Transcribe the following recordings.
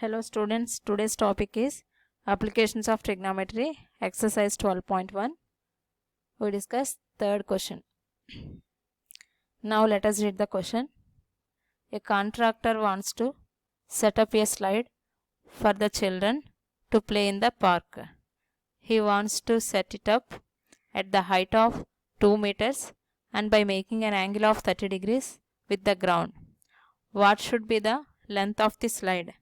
Hello students, today's topic is applications of trigonometry, exercise 12.1. We discuss third question. Now let us read the question. A contractor wants to set up a slide for the children to play in the park. He wants to set it up at the height of 2 meters and by making an angle of 30 degrees with the ground. What should be the length of the slide?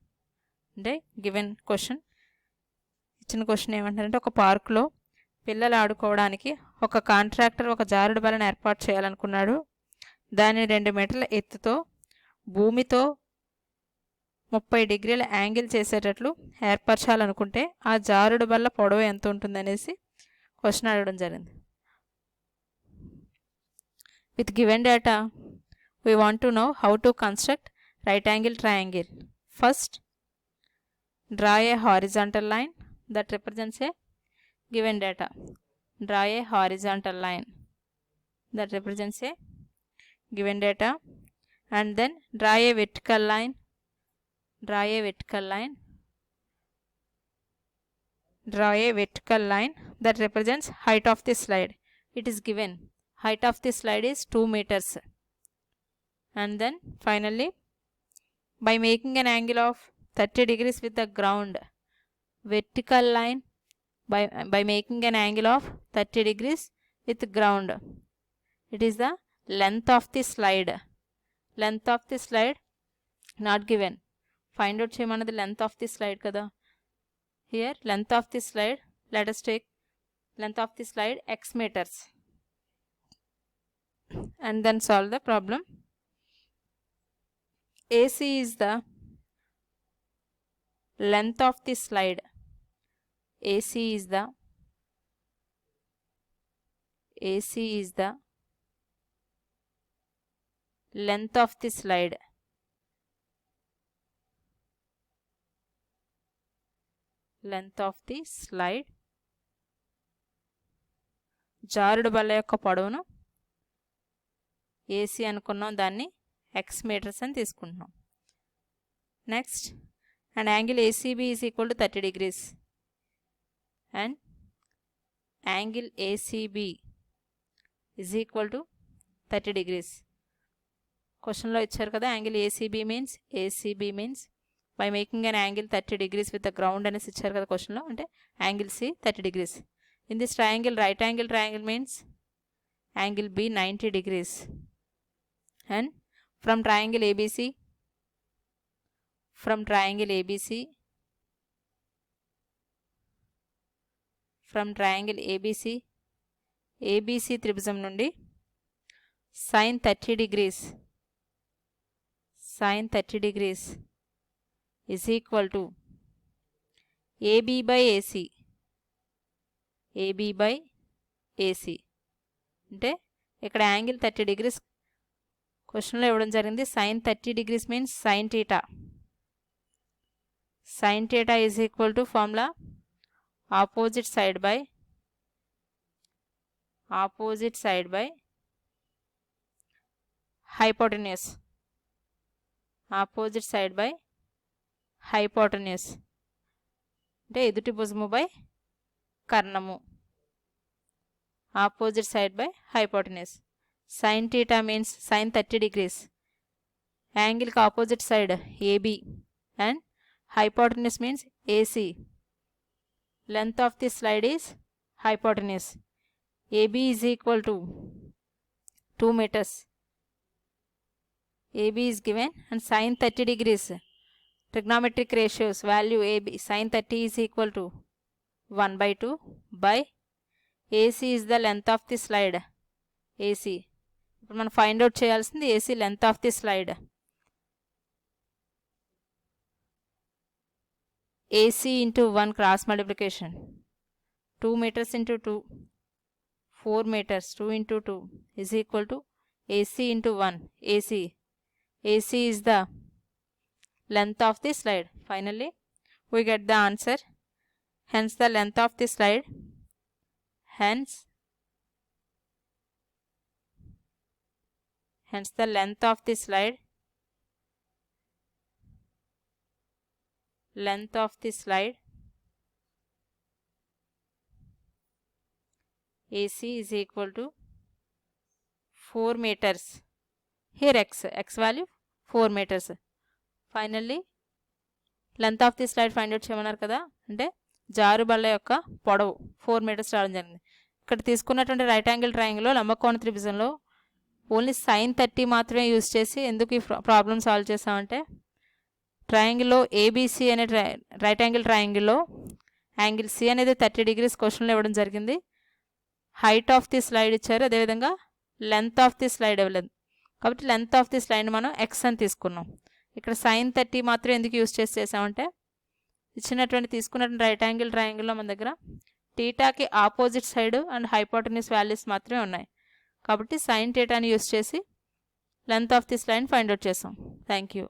అంటే given question ఇచ్చిన question ఏమంటారంటే ఒక పార్కులో పిల్లలు ఆడుకోవడానికి ఒక contractor ఒక జారుడు బలను ఏర్పాటు చేయాలనుకున్నాడు. దానిని 2 మీటర్ల ఎత్తుతో భూమితో 30 డిగ్రీల యాంగిల్ చేసేటట్లు ఏర్పరచాలనుకుంటే ఆ జారుడు బల్ల పొడవు ఎంత ఉంటుందనేసి క్వశ్చన్ అడగడం జరిగింది. With given data we want to know how to construct right angle triangle. First, draw a horizontal line that represents a given data. Draw a horizontal line that represents a given data, and then draw a vertical line. Draw a vertical line. Draw a vertical line that represents height of the slide. It is given height of the slide is 2 meters. And then finally, by making an angle of 30 degrees with the ground, vertical line by making an angle of 30 degrees with ground, it is the length of the slide. Length of the slide not given. Find out cheyamannadi length of the slide kada. Here length of the slide, let us take length of the slide x meters and then solve the problem. AC is the length of the slide. AC is the length of the slide. Length of the slide. జారుడు బల్ల యొక్క పొడవును AC అనుకున్నాం, దాన్ని x metres అని తీసుకుంటున్నాం. Next, and angle ACB is equal to 30 degrees and angle ACB is equal to 30 degrees. Question lo icharu kada, angle ACB means by making an angle 30 degrees with the ground anesi icharu kada question lo, ante angle C 30 degrees. In this triangle, right angle triangle means angle B 90 degrees, and from triangle ABC, ABC త్రిభుజం నుండి sin 30 degrees is equal to AB by AC. అంటే ఇక్కడ angle 30 degrees క్వశ్చన్లో ఇవ్వడం జరిగింది. sin 30 degrees means sin theta. Sin theta is equal to formula opposite side by hypotenuse. Opposite side by hypotenuse అంటే ఎదుటి భుజము by కర్ణము. Opposite side by hypotenuse. Sin theta means sin 30 degrees. Angle కి opposite side AB and hypotenuse means AC. Length of the slide is hypotenuse. AB is equal to 2 meters. AB is given and sin 30 degrees. Trigonometric ratios value AB sin 30 is equal to 1 by 2 by AC is the length of the slide. AC. ఇప్పుడు మనం find out చేయాల్సింది AC length of the slide. AC into 1 cross multiplication. 2 meters into 2, 4 meters. 2 into 2 is equal to AC into 1. AC is the length of the slide. Finally, we get the answer. Hence the length of the slide. Hence the length of the slide length of the slide AC is equal to 4 meters. Here x value 4 meters. Finally length of the slide find out చేయమన్నారు కదా, అంటే జారుబల్ల యొక్క పొడవు 4 meters రావడం జరిగింది. ఇక్కడ తీసుకున్నటువంటి right angle ట్రయాంగిల్లో లంబకోణ త్రిభుజంలో only sin 30 మాత్రమే యూజ్ చేసి ఎందుకు ఈ ప్రాబ్లమ్ సాల్వ్ చేసామంటే, ట్రయాంగిల్లో ఏబిసి అనే రైట్ యాంగిల్ ట్రయాంగిల్లో యాంగిల్ సి అనేది 30 degrees క్వశ్చన్లో ఇవ్వడం జరిగింది. హైట్ ఆఫ్ ది స్లైడ్ ఇచ్చారు, అదేవిధంగా లెంత్ ఆఫ్ ది స్లైడ్ ఇవ్వలేదు. కాబట్టి లెంత్ ఆఫ్ ది స్లైడ్ మనం ఎక్స్ అని తీసుకున్నాం. ఇక్కడ sin 30 మాత్రం ఎందుకు యూజ్ చేసామంటే, ఇచ్చినటువంటి తీసుకున్నటువంటి రైట్ యాంగిల్ ట్రయాంగిల్లో మన దగ్గర టీటాకి opposite side and hypotenuse values మాత్రమే ఉన్నాయి. కాబట్టి sin θని యూజ్ చేసి length of the slide find out చేసాం. Thank you.